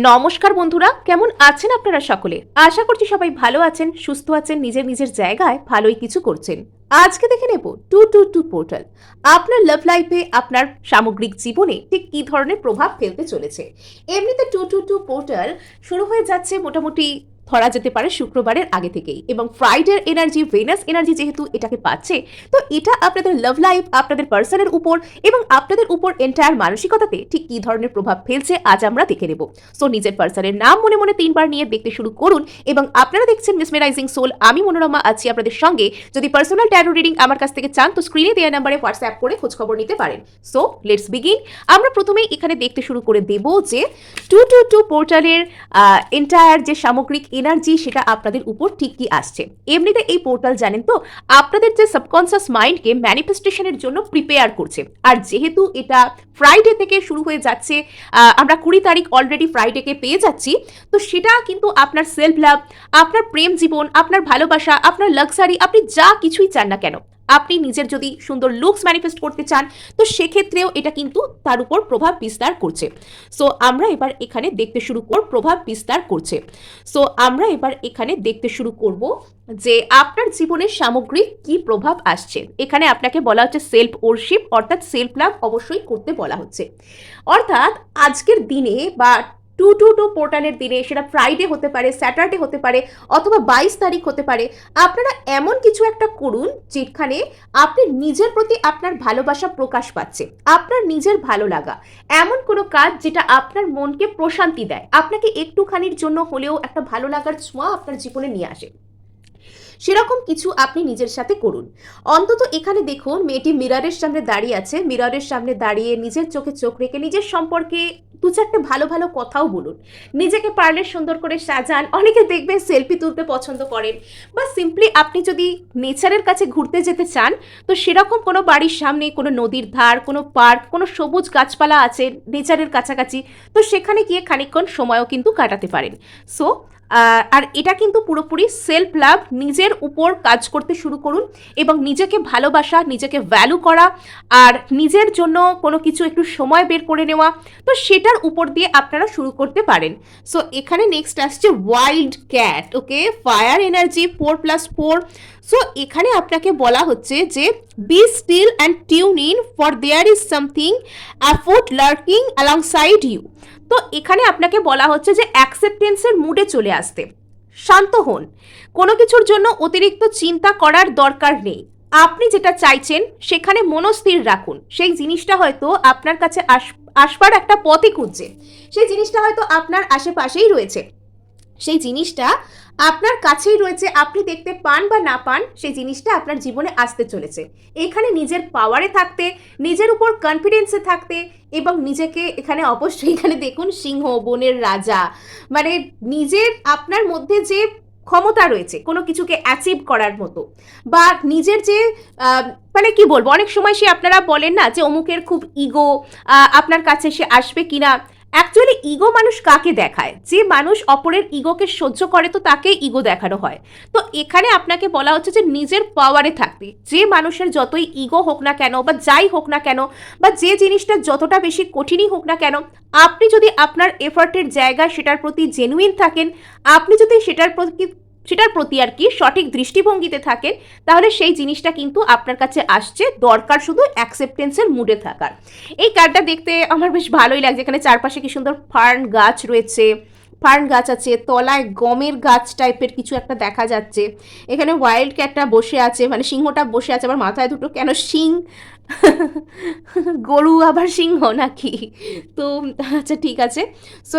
নমস্কার বন্ধুরা, কেমন আছেন আপনারা সকলে? আশা করছি সবাই ভালো আছেন, সুস্থ আছেন, নিজের নিজের জায়গায় ভালোই কিছু করছেন। আজকে দেখে নেব 222 পোর্টাল আপনার লাভ লাইফে, আপনার সামগ্রিক জীবনে ঠিক কী ধরনের প্রভাব ফেলতে চলেছে। এমনিতে 222 পোর্টাল শুরু হয়ে যাচ্ছে মোটামুটি ধরা যেতে পারে শুক্রবারের আগে থেকেই, এবং ফ্রাইডের এনার্জি, ভেনাস এনার্জি যেহেতু এটাকে পাচ্ছে, তো এটা আপনাদের লাভ লাইফ, আপনাদের পার্সনের উপর এবং আপনাদের উপর এন্টায়ার মানসিকতাতে ঠিক কী ধরনের প্রভাব ফেলছে আজ আমরা দেখে নেব। সো নিজের পার্সনের নাম মনে মনে 3 বার নিয়ে দেখতে শুরু করুন, এবং আপনারা দেখছেন মেসমেরাইজিং সোল, আমি মনোরমা আছি আপনাদের সঙ্গে। যদি পার্সোনাল ট্যারো রিডিং আমার কাছ থেকে চান তো স্ক্রিনে দেওয়া নাম্বারে হোয়াটসঅ্যাপ করে খোঁজখবর নিতে পারেন। So let's begin. আমরা প্রথমেই এখানে দেখতে শুরু করে দেব যে 222 পোর্টালের এন্টায়ার যে সামগ্রিক এনার্জি সেটা আপনাদের উপর ঠিক কি আসছে। এমনিতে এই পোর্টাল জানেন তো আপনাদের যে সাবকনসিয়াস মাইন্ডকে ম্যানিফেস্টেশনের জন্য প্রিপেয়ার করছে। আর যেহেতু এটা ফ্রাইডে থেকে শুরু হয়ে যাচ্ছে, আমরা 20 তারিখ অলরেডি ফ্রাইডেকে পেয়ে যাচ্ছি, তো সেটা কিন্তু আপনার সেলফ লাভ, আপনার প্রেম জীবন, আপনার ভালোবাসা, আপনার লাক্সারি, আপনি যা কিছুই চান না কেন, আপনি নিজের যদি সুন্দর লুকস ম্যানিফেস্ট করতে চান তো সেক্ষেত্রেও এটা কিন্তু তার উপর প্রভাব বিস্তার করছে। সো আমরা এবার এখানে দেখতে শুরু প্রভাব বিস্তার করছে। সো আমরা এবার এখানে দেখতে শুরু করব যে আপনার জীবনের সামগ্রিক কি প্রভাব আসছে। এখানে আপনাকে বলা হচ্ছে সেলফ ওরশিপ, অর্থাৎ সেলফ লাভ অবশ্যই করতে বলা হচ্ছে। অর্থাৎ আজকের দিনে বা 222 পোর্টালের দিনে, সেটা ফ্রাইডে হতে পারে, স্যাটারডে হতে পারে, অথবা 22 তারিখ হতে পারে, আপনারা এমন কিছু একটা করুন যেখানে আপনি নিজের প্রতি আপনার ভালোবাসা প্রকাশ পাচ্ছে, আপনার নিজের ভালো লাগা, এমন কোনো কাজ যেটা আপনার মনকে প্রশান্তি দেয়, আপনাকে একটুখানির জন্য হলেও একটা ভালো লাগার ছোঁয়া আপনার জীবনে নিয়ে আসে, সেরকম কিছু আপনি নিজের সাথে করুন। অন্তত এখানে দেখুন মেয়েটি মিররের সামনে দাঁড়িয়ে আছে, মিররের সামনে দাঁড়িয়ে নিজের চোখে চোখ রেখে নিজের সম্পর্কে 2-4টে ভালো ভালো কথাও বলুন, নিজেকে পারলে সুন্দর করে সাজান। অনেকে দেখবেন সেলফি তুলতে পছন্দ করেন, বা সিম্পলি আপনি যদি নেচারের কাছে ঘুরতে যেতে চান তো সেরকম কোনো বাড়ির সামনে কোনো নদীর ধার, কোনো পার্ক, কোনো সবুজ গাছপালা আছে নেচারের কাছাকাছি, তো সেখানে গিয়ে খানিকক্ষণ সময়ও কিন্তু কাটাতে পারেন। সো আর এটা কিন্তু পুরোপুরি সেলফ লাভ, নিজের উপর কাজ করতে শুরু করুন এবং নিজেকে ভালোবাসা, নিজেকে ভ্যালু করা, আর নিজের জন্য কোনো কিছু একটু সময় বের করে নেওয়া, তো সেটার উপর দিয়ে আপনারা শুরু করতে পারেন। সো এখানে নেক্সট আসছে wild cat, okay, fire energy 4+4। So এখানে আপনাকে বলা হচ্ছে যে be still and tune in, for there is something afoot lurking alongside you. তো এখানে আপনাকে বলা হচ্ছে যে অ্যাকসেপ্টেন্সের মুডে চলে আসতে, শান্ত হন, কোনো কিছুর জন্য অতিরিক্ত চিন্তা করার দরকার নেই, আপনি যেটা চাইছেন সেখানে মনস্থির রাখুন। সেই জিনিসটা হয়তো আপনার কাছে আসবার একটা পথই খুঁজছে, সেই জিনিসটা হয়তো আপনার আশেপাশেই রয়েছে, সেই জিনিসটা আপনার কাছেই রয়েছে, আপনি দেখতে পান বা না পান সেই জিনিসটা আপনার জীবনে আসতে চলেছে। এখানে নিজের পাওয়ারে থাকতে, নিজের উপর কনফিডেন্সে থাকতে, এবং নিজেকে এখানে অবশ্যই এখানে দেখুন সিংহ, বনের রাজা, মানে নিজের আপনার মধ্যে যে ক্ষমতা রয়েছে কোনো কিছুকে অ্যাচিভ করার মতো, বা নিজের যে মানে কি বলবো, অনেক সময় সে আপনারা বলেন না যে অমুকের খুব ইগো, আপনার কাছে সে আসবে কিনা। অ্যাকচুয়ালি ইগো মানুষ কাকে দেখায়? যে মানুষ অপরের ইগোকে সহ্য করে তো তাকে ইগো দেখানো হয়। তো এখানে আপনাকে বলা হচ্ছে যে নিজের পাওয়ারে থাকতে, যে মানুষের যতই ইগো হোক না কেন বা যাই হোক না কেন, বা যে জিনিসটা যতটা বেশি কঠিনই হোক না কেন, আপনি যদি আপনার এফর্টের জায়গায় সেটার প্রতি জেনুইন থাকেন, আপনি যদি সেটার প্রতি আর কি সঠিক দৃষ্টিভঙ্গিতে থাকেন, তাহলে সেই জিনিসটা কিন্তু আপনার কাছে আসছে। দরকার শুধু অ্যাকসেপ্টেন্সের মুডে থাকার। এই কার্ডটা দেখতে আমার বেশ ভালোই লাগছে। এখানে চারপাশে কি সুন্দর ফার্ন গাছ রয়েছে, ফার্ন গাছ আছে, তলায় গমের গাছ টাইপের কিছু একটা দেখা যাচ্ছে। এখানে ওয়াইল্ড ক্যাটটা বসে আছে, মানে সিংহটা বসে আছে, আবার মাথায় দুটো কেন শিং, গরু আবার সিংহ নাকি? তো আচ্ছা ঠিক আছে। সো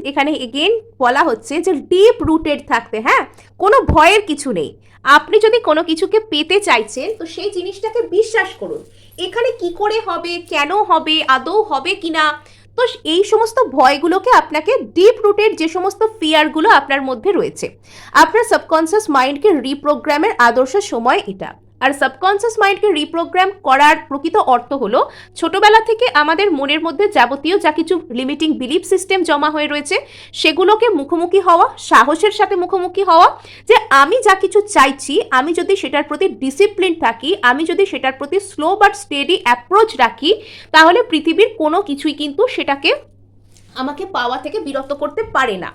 এখানে এগেন বলা হচ্ছে যে ডিপ রুটেড থাকতে, হ্যাঁ, কোনো ভয়ের কিছু নেই। আপনি যদি কোনো কিছুকে পেতে চাইছেন তো সেই জিনিসটাকে বিশ্বাস করুন। এখানে কি করে হবে, কেন হবে, আদৌ হবে কিনা, তো এই সমস্ত ভয়গুলোকে আপনাকে ডিপ রুটেড যে সমস্ত ফিয়ারগুলো আপনার মধ্যে রয়েছে, আপনার সাবকনসিয়াস মাইন্ডকে রিপ্রোগ্রামের আদর্শ সময় এটা। আর সাবকনসিয়াস মাইন্ডকে রিপ্রোগ্রাম করার প্রকৃত অর্থ হলো ছোটবেলা থেকে আমাদের মনের মধ্যে যাবতীয় যা কিছু লিমিটিং বিলিফ সিস্টেম জমা হয়ে রয়েছে সেগুলোকে মুখোমুখি হওয়া, সাহসের সাথে মুখোমুখি হওয়া, যে আমি যা কিছু চাইছি, আমি যদি সেটার প্রতি ডিসিপ্লিন থাকি, আমি যদি সেটার প্রতি স্লো বাট স্টেডি অ্যাপ্রোচ রাখি, তাহলে পৃথিবীর কোনো কিছুই কিন্তু সেটাকে আমাকে পাওয়া থেকে বিরত করতে পারে না।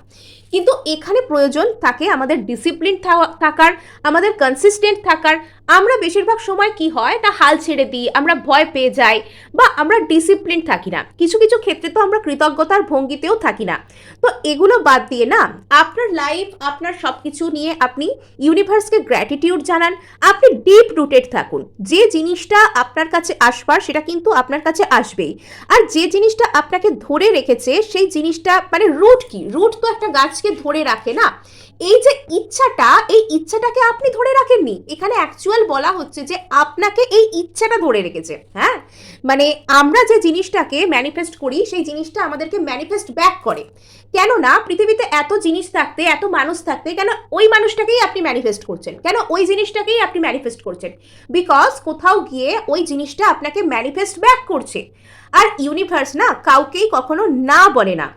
কিন্তু এখানে প্রয়োজন থাকে আমাদের ডিসিপ্লিন থাকার, আমাদের কনসিস্টেন্ট থাকার। আমরা বেশিরভাগ সময় কি হয় না, হাল ছেড়ে দিই, আমরা ভয় পেয়ে যাই, বা আমরা ডিসিপ্লিন থাকি না। কিছু কিছু ক্ষেত্রে তো আমরা কৃতজ্ঞতার ভঙ্গিতেও থাকি না। তো এগুলো বাদ দিয়ে না, আপনার লাইফ, আপনার সব কিছু নিয়ে আপনি ইউনিভার্সকে গ্র্যাটিটিউড জানান, আপনি ডিপ রুটেড থাকুন। যে জিনিসটা আপনার কাছে আসবার সেটা কিন্তু আপনার কাছে আসবেই। আর যে জিনিসটা আপনাকে ধরে রেখেছে সেই জিনিসটা মানে রুট কি, রুট তো একটা গাছকে ধরে রাখে না। এই যে ইচ্ছাটা, এই ইচ্ছাটাকে আপনি ধরে রাখেননি, এখানে অ্যাকচুয়াল বলা হচ্ছে যে আপনাকে এই ইচ্ছাটা ধরে রেখেছে। হ্যাঁ, মানে আমরা যে জিনিসটাকে ম্যানিফেস্ট করি সেই জিনিসটা আমাদেরকে ম্যানিফেস্ট ব্যাক করে। কেননা পৃথিবীতে এত জিনিস থাকতে, এত মানুষ থাকতে, কেন ওই মানুষটাকেই আপনি ম্যানিফেস্ট করছেন, কেন ওই জিনিসটাকেই আপনি ম্যানিফেস্ট করছেন? বিকজ কোথাও গিয়ে ওই জিনিসটা আপনাকে ম্যানিফেস্ট ব্যাক করছে। আর ইউনিভার্স না কাউকেই কখনো না বলে না।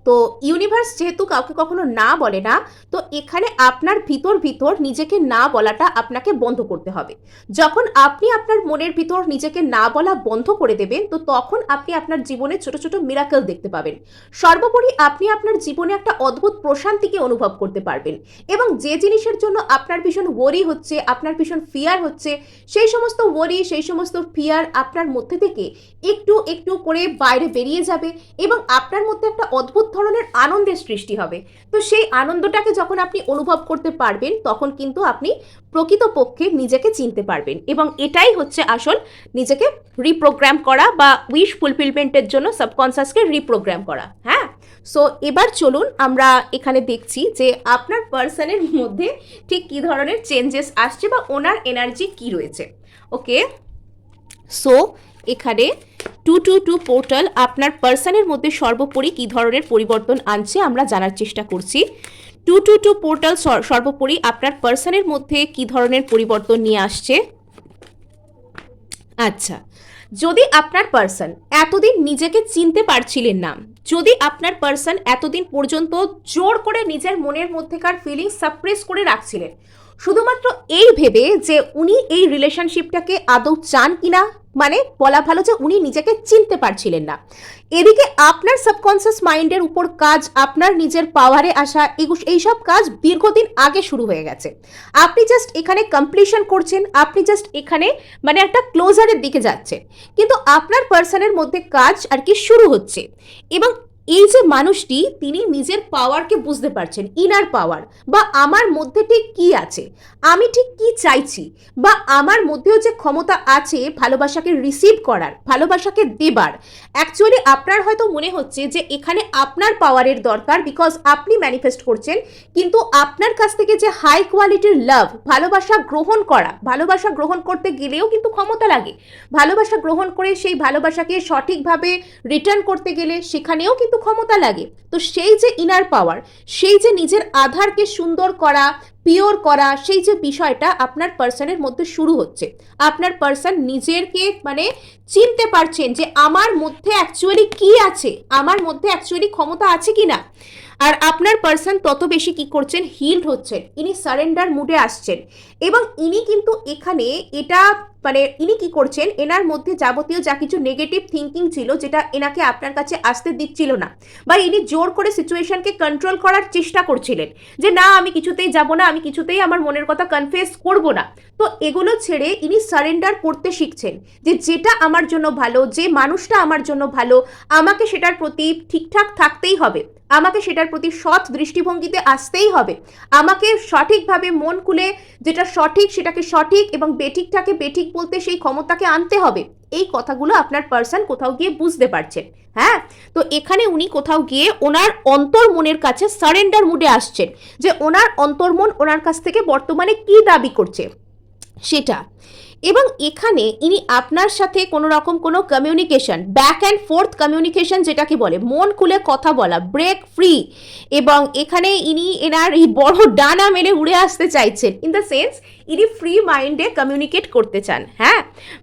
তো ইউনিভার্স যেহেতু কাউকে কখনো না বলে না, তো এখানে আপনার ভিতর ভিতর নিজেকে না বলাটা আপনাকে বন্ধ করতে হবে। যখন আপনি আপনার মনের ভিতর নিজেকে না বলা বন্ধ করে দেবেন, তো তখন আপনি আপনার জীবনে ছোট ছোট মিরাকেল দেখতে পাবেন। সর্বোপরি আপনি আপনার জীবনে একটা অদ্ভুত প্রশান্তিকে অনুভব করতে পারবেন। এবং যে জিনিসের জন্য আপনার ভীষণ ওয়ারি হচ্ছে, আপনার ভীষণ ফিয়ার হচ্ছে, সেই সমস্ত ওয়ারি, সেই সমস্ত ফিয়ার আপনার মধ্যে থেকে একটু একটু করে বাইরে বেরিয়ে যাবে এবং আপনার মধ্যে একটা অদ্ভুত ধরনের আনন্দের সৃষ্টি হবে। তো সেই আনন্দটাকে যখন আপনি অনুভব করতে পারবেন, তখন কিন্তু আপনি প্রকৃতপক্ষে নিজেকে চিনতে পারবেন। এবং এটাই হচ্ছে আসল নিজেকে রিপ্রোগ্রাম করা, বা উইশ ফুলফিলমেন্টের জন্য সাবকনসিয়াসকে রিপ্রোগ্রাম করা। হ্যাঁ, সো এবার চলুন আমরা এখানে দেখছি যে আপনার পার্সনের মধ্যে ঠিক কী ধরনের চেঞ্জেস আসছে বা ওনার এনার্জি কি রয়েছে। ওকে, সো এখানে 222 পোর্টাল আপনার পার্সনের মধ্যে সর্বোপরি কী ধরনের পরিবর্তন আনছে আমরা জানার চেষ্টা করছি। 222 পোর্টাল সর্বোপরি আপনার পার্সনের মধ্যে কী ধরনের পরিবর্তন নিয়ে আসছে। আচ্ছা, যদি আপনার পার্সন এতদিন নিজেকে চিনতে পারছিলেন না, যদি আপনার পার্সন এতদিন পর্যন্ত জোর করে নিজের মনের মধ্যেকার ফিলিংস সাপ্রেস করে রাখছিলেন, শুধুমাত্র এই ভেবে যে উনি এই রিলেশনশিপটাকে আদৌ চান কিনা, মানে বলা ভালো যে উনি নিজেকে চিনতে পারছিলেন না, এদিকে আপনার সাবকনসিয়াস মাইন্ডের উপর কাজ, আপনার নিজের পাওয়ারে আসা, এইসব কাজ দীর্ঘদিন আগে শুরু হয়ে গেছে। আপনি জাস্ট এখানে কমপ্লিশন করছেন, আপনি জাস্ট এখানে মানে একটা ক্লোজারের দিকে যাচ্ছেন। কিন্তু আপনার পার্সনের মধ্যে কাজ আর কি শুরু হচ্ছে। এবং এই যে মানুষটি, তিনি নিজের পাওয়ারকে বুঝতে পারছেন, ইনার পাওয়ার, বা আমার মধ্যে ঠিক কি আছে, আমি ঠিক কি চাইছি, বা আমার মধ্যেও যে ক্ষমতা আছে ভালোবাসাকে রিসিভ করার, ভালোবাসাকে দেবার। অ্যাকচুয়ালি আপনার হয়তো মনে হচ্ছে যে এখানে আপনার পাওয়ারের দরকার, বিকজ আপনি ম্যানিফেস্ট করছেন, কিন্তু আপনার কাছ থেকে যে হাই কোয়ালিটির লাভ, ভালোবাসা গ্রহণ করা, ভালোবাসা গ্রহণ করতে গেলেও কিন্তু ক্ষমতা লাগে। ভালোবাসা গ্রহণ করে সেই ভালোবাসাকে সঠিকভাবে রিটার্ন করতে গেলে সেখানেও কিন্তু ক্ষমতা লাগে। তো সেই যে ইনার পাওয়ার, সেই যে নিজের আধারকে সুন্দর করা, পিওর করা, সেই যে বিষয়টা আপনার পার্সনের মধ্যে শুরু হচ্ছে। আপনার পার্সন নিজেরকে মানে চিনতে পারছেন যে আমার মধ্যে অ্যাকচুয়ালি কি আছে, আমার মধ্যে অ্যাকচুয়ালি ক্ষমতা আছে কিনা। আর আপনার পার্সন তত বেশি কি করছেন, হিলড হচ্ছেন, ইনি সারেন্ডার মুডে আসছেন। এবং ইনি কিন্তু এখানে এটা মানে ইনি কি করছেন, এনার মধ্যে যাবতীয় যা কিছু নেগেটিভ থিঙ্কিং ছিল, যেটা এনাকে আপনার কাছে আসতে দিচ্ছিল না, বা ইনি জোর করে সিচুয়েশনকে কন্ট্রোল করার চেষ্টা করছিলেন যে না আমি কিছুতেই যাব না, আমি কিছুতেই আমার মনের কথা কনফেস করব না। তো এগুলো ছেড়ে ইনি সারেন্ডার করতে শিখছেন যে যেটা আমার জন্য ভালো, যে মানুষটা আমার জন্য ভালো, আমাকে সেটার প্রতি ঠিকঠাক থাকতেই হবে, আমাকে সেটার প্রতি সৎ দৃষ্টিভঙ্গিতে আসতেই হবে, আমাকে সঠিকভাবে মন খুলে যেটা সঠিক সেটাকে সঠিক এবং বেঠিকটাকে বেঠিক বলতে সেই ক্ষমতাকে আনতে হবে। এই কথাগুলো আপনার পার্সন কোথাও গিয়ে বুঝতে পারছেন। হ্যাঁ, তো এখানে উনি কোথাও গিয়ে ওনার অন্তর্মনের কাছে সারেন্ডার মুডে আসছেন, যে ওনার অন্তর্মন ওনার কাছ থেকে বর্তমানে কি দাবি করছে সেটা। এবং এখানে ইনি আপনার সাথে কোনো রকম কোনো communication, back and fourth communication যেটাকে বলে, মন খুলে কথা বলা, ব্রেক ফ্রি। এবং এখানে ইনি এনার এই বড় ডানা মেলে উড়ে আসতে চাইছেন, ইন দ্য সেন্স ইনি ফ্রি মাইন্ডে কমিউনিকেট করতে চান। হ্যাঁ,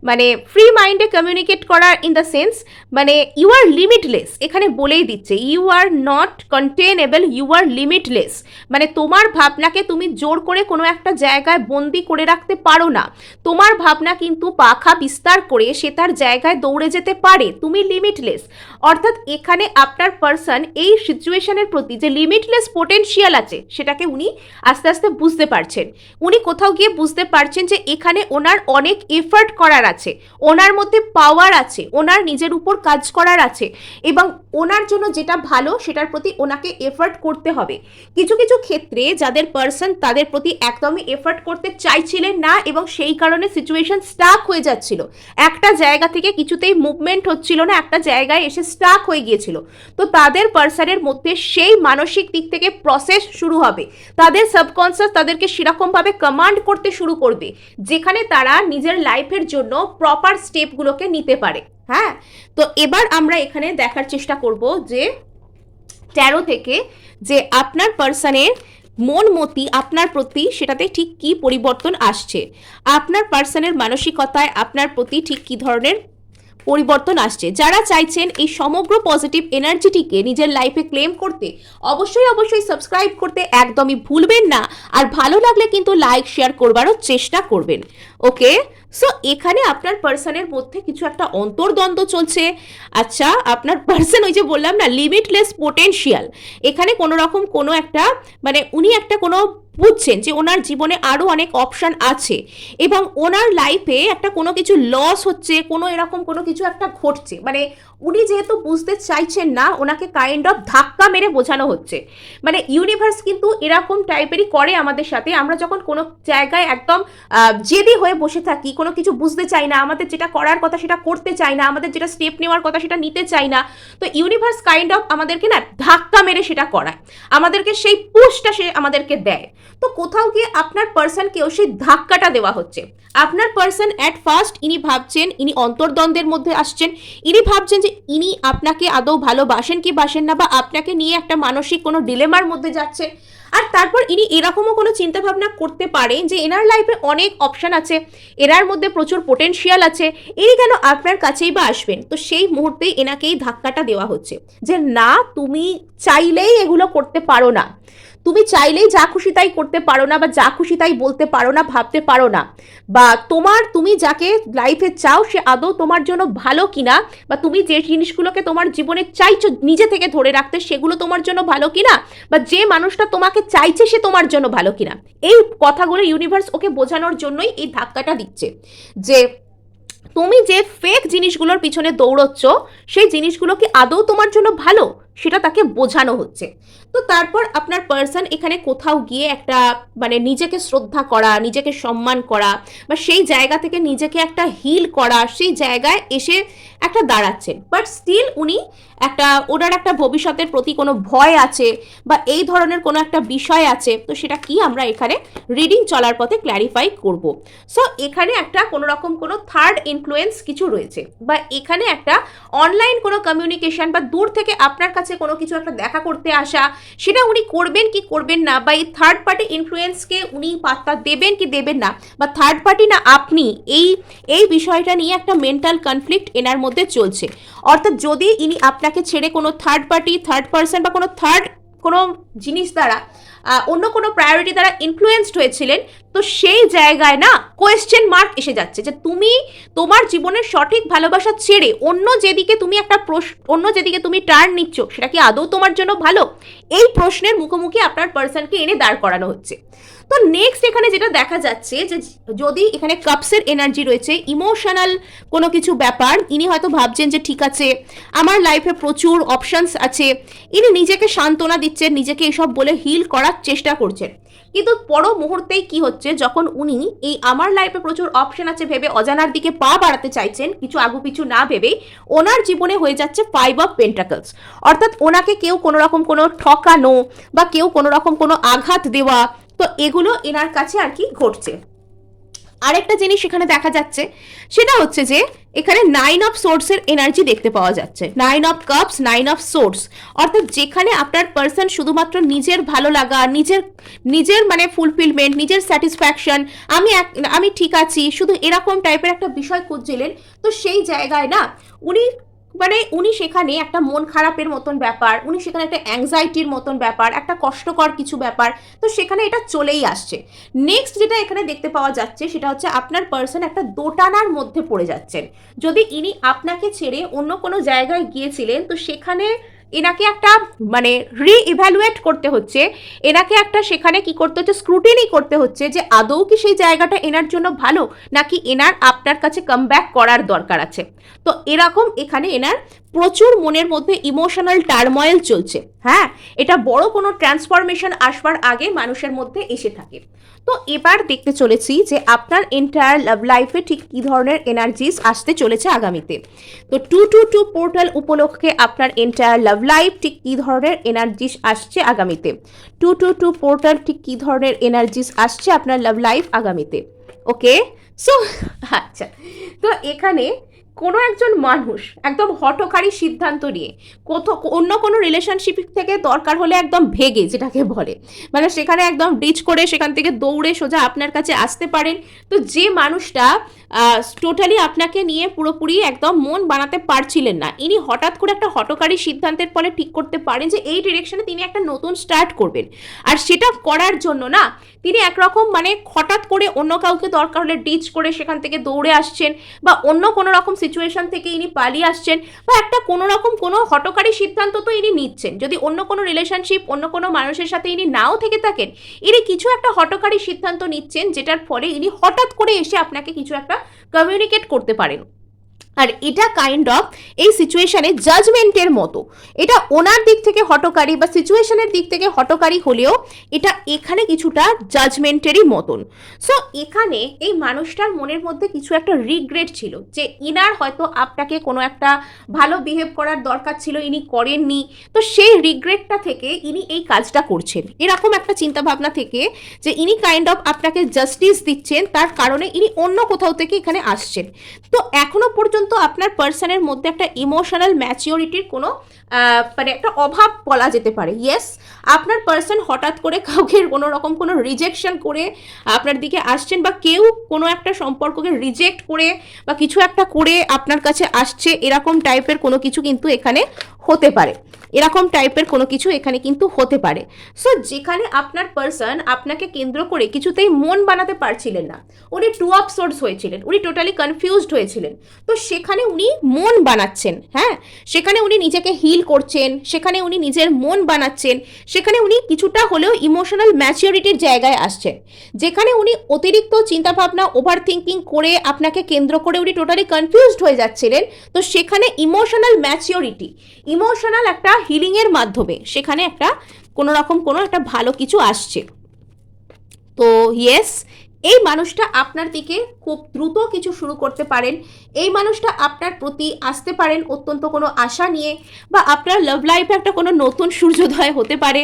মানে ফ্রি মাইন্ডে কমিউনিকেট করা ইন দ্য সেন্স মানে ইউ আর লিমিটলেস, এখানে বলেই দিচ্ছে you are not containable, you are limitless. মানে তোমার ভাবনাকে তুমি জোর করে কোনো একটা জায়গায় বন্দি করে রাখতে পারো না। তোমার ভাবনা কিন্তু পাখা বিস্তার করে সে তার জায়গায় দৌড়ে যেতে পারে, তুমি লিমিটলেস। অর্থাৎ এখানে আপনার পার্সন এই সিচুয়েশনের প্রতি যে লিমিটলেস পোটেনশিয়াল আছে সেটাকে উনি আস্তে আস্তে বুঝতে পারছেন। উনি কোথাও গিয়ে বুঝতে পারছেন যে এখানে ওনার অনেক এফর্ট করার আছে, ওনার মধ্যে পাওয়ার আছে, ওনার নিজের উপর কাজ করার আছে এবং ওনার জন্য যেটা ভালো সেটার প্রতি ওনাকে এফর্ট করতে হবে। কিছু কিছু ক্ষেত্রে যাদের পার্সন তাদের প্রতি একদমই এফর্ট করতে চাইছিলেন না এবং সেই কারণে সিচুয়েশন স্টাক হয়ে যাচ্ছিল, একটা জায়গা থেকে কিছুতেই মুভমেন্ট হচ্ছিল না, একটা জায়গায় এসে স্টাক হয়ে গিয়েছিল। তো তাদের পার্সনের মধ্যে সেই মানসিক দিক থেকে প্রসেস শুরু হবে, তাদের সাবকনসিয়াস তাদেরকে সেরকমভাবে কমান্ড করতে শুরু করবে যেখানে তারা নিজের লাইফের জন্য প্রপার স্টেপগুলোকে নিতে পারে। হ্যাঁ, তো এবার আমরা এখানে দেখার চেষ্টা করব যে ট্যারো থেকে যে আপনার পার্সনের মন মতি আপনার প্রতি সেটাতে ঠিক কি পরিবর্তন আসছে, আপনার পার্সনের মানসিকতায় আপনার প্রতি ঠিক কি ধরনের পরিবর্তন আসছে। যারা চাইছেন এই সমগ্র পজিটিভ এনার্জিটিকে নিজের লাইফে ক্লেম করতে অবশ্যই অবশ্যই সাবস্ক্রাইব করতে একদমই ভুলবেন না, আর ভালো লাগলে কিন্তু লাইক শেয়ার করবারও চেষ্টা করবেন। ওকে, সো এখানে আপনার পার্সনের মধ্যে কিছু একটা অন্তর্দ্বন্দ্ব চলছে। আচ্ছা, আপনার পার্সন ওই যে বললাম না লিমিটলেস পোটেনশিয়াল, এখানে কোনো রকম কোনো একটা মানে উনি একটা কোনো বুঝছেন যে ওনার জীবনে আরও অনেক অপশান আছে এবং ওনার লাইফে একটা কোনো কিছু লস হচ্ছে, কোনো এরকম কোনো কিছু একটা ঘটছে, মানে উনি যেহেতু বুঝতে চাইছেন না ওনাকে কাইন্ড অফ ধাক্কা মেরে বোঝানো হচ্ছে। মানে ইউনিভার্স কিন্তু এরকম টাইপেরই করে আমাদের সাথে, আমরা যখন কোনো জায়গায় একদম জেদি হয়ে বসে থাকি, কোনো কিছু বুঝতে চাই না, আমাদের যেটা করার কথা সেটা করতে চাই না, আমাদের যেটা স্টেপ নেওয়ার কথা সেটা নিতে চাই না, তো ইউনিভার্স কাইন্ড অফ আমাদেরকে না ধাক্কা মেরে সেটা করায়, আমাদেরকে সেই পুশটা সে আমাদেরকে দেয়। তো কোথাও গিয়ে আপনার পার্সনকেও সেই ধাক্কাটা দেওয়া হচ্ছে। আপনার পার্সন অ্যাট ফার্স্ট ইনি ভাবছেন, ইনি অন্তর্দ্বন্দ্বের মধ্যে আসছেন, ইনি ভাবছেন যে ইনি আপনাকে আদৌ ভালোবাসেন কি বাসেন না, বা আপনাকে নিয়ে একটা মানসিক কোনো ডিলেমার মধ্যে যাচ্ছে। আর তারপর ইনি এরকমও কোনো চিন্তাভাবনা করতে পারেন যে এনার লাইফে অনেক অপশান আছে, এনার মধ্যে প্রচুর পোটেনশিয়াল আছে, ইনি কেন আপনার কাছেই বা আসবেন। তো সেই মুহূর্তেই এনাকেই ধাক্কাটা দেওয়া হচ্ছে যে না, তুমি চাইলেই এগুলো করতে পারো না, তুমি চাইলেই যা খুশি তাই করতে পারো না, বা যা খুশি তাই বলতে পারো না, ভাবতে পারো না, বা তুমি যাকে লাইফে চাও সে আদৌ তোমার জন্য ভালো কিনা, বা তুমি যে জিনিসগুলোকে তোমার জীবনে চাইছো নিজে থেকে ধরে রাখতে সেগুলো তোমার জন্য ভালো কিনা, বা যে মানুষটা তোমাকে চাইছে সে তোমার জন্য ভালো কিনা। এই কথাগুলো ইউনিভার্স ওকে বোঝানোর জন্যই এই ধাক্কাটা দিচ্ছে যে তুমি যে ফেক জিনিসগুলোর পিছনে দৌড়চ্ছ সেই জিনিসগুলো কি আদৌ তোমার জন্য ভালো, সেটা তাকে বোঝানো হচ্ছে। তো তারপর আপনার পার্সন এখানে কোথাও গিয়ে একটা মানে নিজেকে শ্রদ্ধা করা, নিজেকে সম্মান করা, বা সেই জায়গা থেকে নিজেকে একটা হিল করা, সেই জায়গায় এসে একটা দাঁড়াচ্ছেন। বাট স্টিল উনি ওনার একটা ভবিষ্যতের প্রতি কোনো ভয় আছে বা এই ধরনের কোনো একটা বিষয় আছে, তো সেটা কি আমরা এখানে রিডিং চলার পথে ক্ল্যারিফাই করব। সো এখানে একটা কোনো রকম কোনো থার্ড ইনফ্লুয়েন্স কিছু রয়েছে, বা এখানে একটা অনলাইন কোনো কমিউনিকেশন বা দূর থেকে আপনার কাছে কোনো কিছু একটা দেখা করতে আসা, সেটা উনি করবেন কি করবেন না, বা এই থার্ড পার্টি ইনফ্লুয়েন্সকে উনি পাত্তা দেবেন কি দেবেন না, বা থার্ড পার্টি না আপনি, এই বিষয়টা নিয়ে একটা মেন্টাল কনফ্লিক্ট এনার মধ্যে চলছে। অর্থাৎ যদি ইনি আপনাকে ছেড়ে কোনো থার্ড পার্টি, থার্ড পার্সন বা কোনো জিনিস দ্বারা অন্য কোনো প্রায়োরিটি দ্বারা ইনফ্লুয়েন্সড হয়েছিলেন, তো সেই জায়গায় না কোয়েশ্চেন মার্ক এসে যাচ্ছে যে তুমি তোমার জীবনের সঠিক ভালোবাসা ছেড়ে অন্য যেদিকে তুমি টার্ন নিচ্ছ সেটা কি আদৌ তোমার জন্য ভালো, এই প্রশ্নের মুখোমুখি আপনার পার্সনকে এনে দাঁড় করানো হচ্ছে। তো নেক্সট এখানে যেটা দেখা যাচ্ছে যে যদি এখানে কাপসের এনার্জি রয়েছে, ইমোশনাল কোনো কিছু ব্যাপার, ইনি হয়তো ভাবছেন যে ঠিক আছে আমার লাইফে প্রচুর অপশনস আছে, ইনি নিজেকে সান্ত্বনা দিচ্ছেন, নিজেকে এসব বলে হিল করার চেষ্টা করছেন। কিন্তু পর মুহূর্তেই কি হচ্ছে, যখন উনি এই আমার লাইফে প্রচুর অপশন আছে ভেবে অজানার দিকে পা বাড়াতে চাইছেন, কিছু আগু পিছু না ভেবেই, ওনার জীবনে হয়ে যাচ্ছে 5 অফ পেন্টাকলস। অর্থাৎ ওনাকে কেউ কোনো রকম কোনো ঠকানো বা কেউ কোনো রকম কোনো আঘাত দেওয়া, তো এগুলো এনার কাছে আর কি ঘটছে। আরেকটা জিনিস এখানে দেখা যাচ্ছে, সেটা হচ্ছে যে এখানে 9 অফ সোর্সের এনার্জি দেখতে পাওয়া যাচ্ছে, 9 অফ কাপস, 9 অফ সোর্স, অর্থাৎ যেখানে আপনার পার্সন শুধুমাত্র নিজের ভালো লাগা, নিজের মানে ফুলফিলমেন্ট, নিজের স্যাটিসফ্যাকশন, আমি ঠিক আছি, শুধু এরকম টাইপের একটা বিষয় খুঁজছিলেন। তো সেই জায়গায় না উনি সেখানে একটা মন খারাপের মতন ব্যাপার, উনি সেখানে একটা অ্যাংজাইটির মতন ব্যাপার, একটা কষ্টকর কিছু ব্যাপার, তো সেখানে এটা চলেই আসছে। নেক্সট যেটা এখানে দেখতে পাওয়া যাচ্ছে সেটা হচ্ছে আপনার পার্সন একটা দোটানার মধ্যে পড়ে যাচ্ছেন। যদি ইনি আপনাকে ছেড়ে অন্য কোনো জায়গায় গিয়েছিলেন, তো সেখানে এনাকে একটা মানে রিইভ্যালুয়েট করতে হচ্ছে, এনাকে একটা সেখানে কি করতে হচ্ছে, স্ক্রুটিনি করতে হচ্ছে যে আদৌ কি সেই জায়গাটা এনার জন্য ভালো, নাকি এনার আপনার কাছে কামব্যাক করার দরকার আছে। তো এরকম এখানে এনার প্রচুর মনের মধ্যে ইমোশনাল টার্ময়েল চলছে। হ্যাঁ, এটা বড় কোনো ট্রান্সফরমেশন আসবার আগে মানুষের মধ্যে এসে থাকে। তো এবার দেখতে চলেছি যে আপনার এন্টায়ার লাভ লাইফে ঠিক কী ধরনের এনার্জিস আসতে চলেছে আগামীতে। তো 222 পোর্টাল উপলক্ষে আপনার এন্টায়ার লাভ লাইফ ঠিক কী ধরনের এনার্জিস আসছে আগামীতে, 222 পোর্টাল ঠিক কী ধরনের এনার্জিস আসছে আপনার লাভ লাইফ আগামীতে। ওকে, সো আচ্ছা, তো এখানে কোনো একজন মানুষ একদম হঠকারী সিদ্ধান্ত নিয়ে অন্য কোনো রিলেশনশিপ থেকে দরকার হলে একদম ভেগে, যেটাকে বলে মানে সেখানে একদম ডিচ করে সেখান থেকে দৌড়ে সোজা আপনার কাছে আসতে পারেন। তো যে মানুষটা টোটালি আপনাকে নিয়ে পুরোপুরি একদম মন বানাতে পারছিলেন না, ইনি হঠাৎ করে একটা হঠকারী সিদ্ধান্তের ফলে ঠিক করতে পারেন যে এই ডিরেকশনে তিনি একটা নতুন স্টার্ট করবেন। আর সেটা করার জন্য না তিনি একরকম মানে হঠাৎ করে অন্য কাউকে দরকার হলে ডিচ করে সেখান থেকে দৌড়ে আসছেন, বা অন্য কোনো রকম সিচুয়েশন থেকে ইনি পালিয়ে আসছেন, বা একটা কোনো রকম কোনো হঠকারী সিদ্ধান্ত তো ইনি নিচ্ছেন। যদি অন্য কোনো রিলেশনশিপ, অন্য কোনো মানুষের সাথে ইনি নাও থেকে থাকেন, ইনি কিছু একটা হঠকারী সিদ্ধান্ত নিচ্ছেন, যেটার ফলে ইনি হঠাৎ করে এসে আপনাকে কিছু একটা কমিউনিকেট করতে পারেন। আর এটা কাইন্ড অফ এই সিচুয়েশনে জাজমেন্টের মতো, এটা ওনার দিক থেকে হঠকারী বা সিচুয়েশনের দিক থেকে হঠকারী হলেও এটা এখানে কিছুটা জাজমেন্টেরই মতন। সো এখানে এই মানুষটার মনের মধ্যে কিছু একটা রিগ্রেট ছিল যে ইনার হয়তো আপনাকে কোনো একটা ভালো বিহেভ করার দরকার ছিল, ইনি করেননি। তো সেই রিগ্রেটটা থেকে ইনি এই কাজটা করছেন, এরকম একটা চিন্তাভাবনা থেকে যে ইনি কাইন্ড অফ আপনাকে জাস্টিস দিচ্ছেন, তার কারণে ইনি অন্য কোথাও থেকে এখানে আসছেন। তো এখনো পর্যন্ত আপনার পার্সনের মধ্যে একটা ইমোশনাল ম্যাচিওরিটির কোনো মানে একটা অভাব বলা যেতে পারে। ইয়েস, আপনার পার্সন হঠাৎ করে কাউকে কোনো রকম কোনো রিজেকশন করে আপনার দিকে আসছেন, বা কেউ কোনো একটা সম্পর্ককে রিজেক্ট করে বা কিছু একটা করে আপনার কাছে আসছে, এরকম টাইপের কোনো কিছু কিন্তু এখানে হতে পারে, এরকম টাইপের কোনো কিছু এখানে কিন্তু হতে পারে। সো যেখানে আপনার পার্সন আপনাকে কেন্দ্র করে কিছুতেই মন বানাতে পারছিলেন না, উনি 2 অফ সোর্স হয়েছিলেন, উনি টোটালি কনফিউজড হয়েছিলেন, তো সেখানে উনি মন বানাচ্ছেন। হ্যাঁ, সেখানে উনি নিজেকে হিল করছেন, সেখানে উনি নিজের মন বানাচ্ছেন, সেখানে উনি কিছুটা হলেও ইমোশনাল ম্যাচিওরিটির জায়গায় আসছেন। যেখানে উনি অতিরিক্ত চিন্তাভাবনা, ওভার থিঙ্কিং করে আপনাকে কেন্দ্র করে উনি টোটালি কনফিউজড হয়ে যাচ্ছিলেন, তো সেখানে ইমোশনাল ম্যাচিওরিটি, ইমোশনাল একটা হিলিংয়ের মাধ্যমে সেখানে একটা কোনো রকম কোনো একটা ভালো কিছু আসছে। তো ইয়েস, এই মানুষটা আপনার দিকে খুব দ্রুত কিছু শুরু করতে পারেন, এই মানুষটা আপনার প্রতি আসতে পারেন অত্যন্ত কোনো আশা নিয়ে, বা আপনার লাভ লাইফে একটা কোনো নতুন সূর্যোদয় হতে পারে।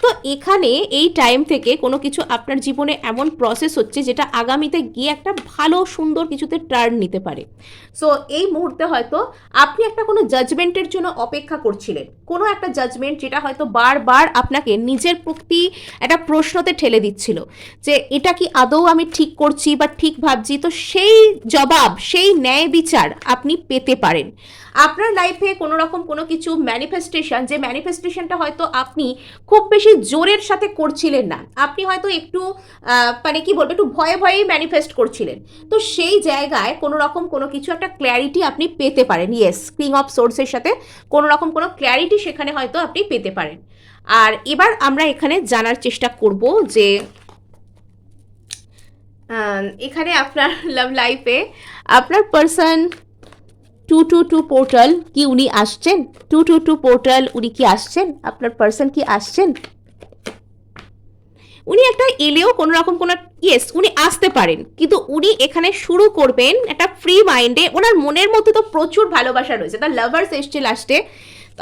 তো এখানে এই টাইম থেকে কোনো কিছু আপনার জীবনে এমন প্রসেস হচ্ছে যেটা আগামীতে গিয়ে একটা ভালো সুন্দর কিছুতে টার্ন নিতে পারে। সো এই মুহূর্তে হয়তো আপনি একটা কোনো জাজমেন্টের জন্য অপেক্ষা করছিলেন, কোনো একটা জাজমেন্ট যেটা হয়তো বারবার আপনাকে নিজের প্রতি একটা প্রশ্নতে ঠেলে দিচ্ছিল যে এটা কি আদৌ আমি ঠিক করছি বা ঠিক ভাবছি। তো সেই জবাব, সেই ন্যায় বিচার আপনি পেতে পারেন। আপনার লাইফে কোনো রকম কোনো কিছু ম্যানিফেস্টেশন, যে ম্যানিফেস্টেশনটা হয়তো আপনি খুব বেশি জোরের সাথে করছিলেন না, আপনি হয়তো একটু মানে কি বলবো, একটু ভয়ে ভয়েই ম্যানিফেস্ট করছিলেন, তো সেই জায়গায় কোনো রকম কোনো কিছু একটা ক্ল্যারিটি আপনি পেতে পারেন। ইয়েস, কিং অফ সোর্সের সাথে কোনো রকম কোনো ক্ল্যারিটি সেখানে হয়তো আপনি পেতে পারেন। আর এবার আমরা এখানে জানার চেষ্টা করব যে এখানে আপনার লাভ লাইফে আপনার পার্সন 222 পোর্টাল কি উনি আসছেন, 222 পোর্টাল উনি কি আসছেন, আপনার পার্সন কি আসছেন। উনি একটা এলেও কোনো রকম কোনো, ইয়েস উনি আসতে পারেন, কিন্তু উনি এখানে শুরু করবেন একটা ফ্রি মাইন্ডে। ওনার মনের মধ্যে তো প্রচুর ভালোবাসা রয়েছে, তার লাভার্স এসছে লাস্টে,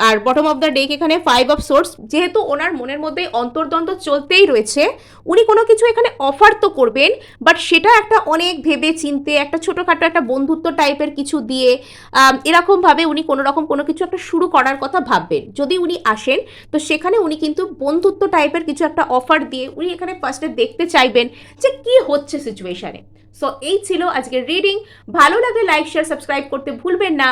আর বটম অফ দ্য ডেক এখানে 5 অফ সোর্স। যেহেতু ওনার মনের মধ্যে অন্তর্দ্বন্দ্ব চলতেই রয়েছে, উনি কোনো কিছু এখানে অফার তো করবেন, বাট সেটা একটা অনেক ভেবে চিনতে, একটা ছোটোখাটো একটা বন্ধুত্ব টাইপের কিছু দিয়ে এরকমভাবে উনি কোনো রকম কোনো কিছু একটা শুরু করার কথা ভাববেন। যদি উনি আসেন তো সেখানে উনি কিন্তু বন্ধুত্ব টাইপের কিছু একটা অফার দিয়ে উনি এখানে ফার্স্টে দেখতে চাইবেন যে কি হচ্ছে সিচুয়েশানে। সো এই ছিল আজকের রিডিং। ভালো লাগলে লাইক শেয়ার সাবস্ক্রাইব করতে ভুলবেন না।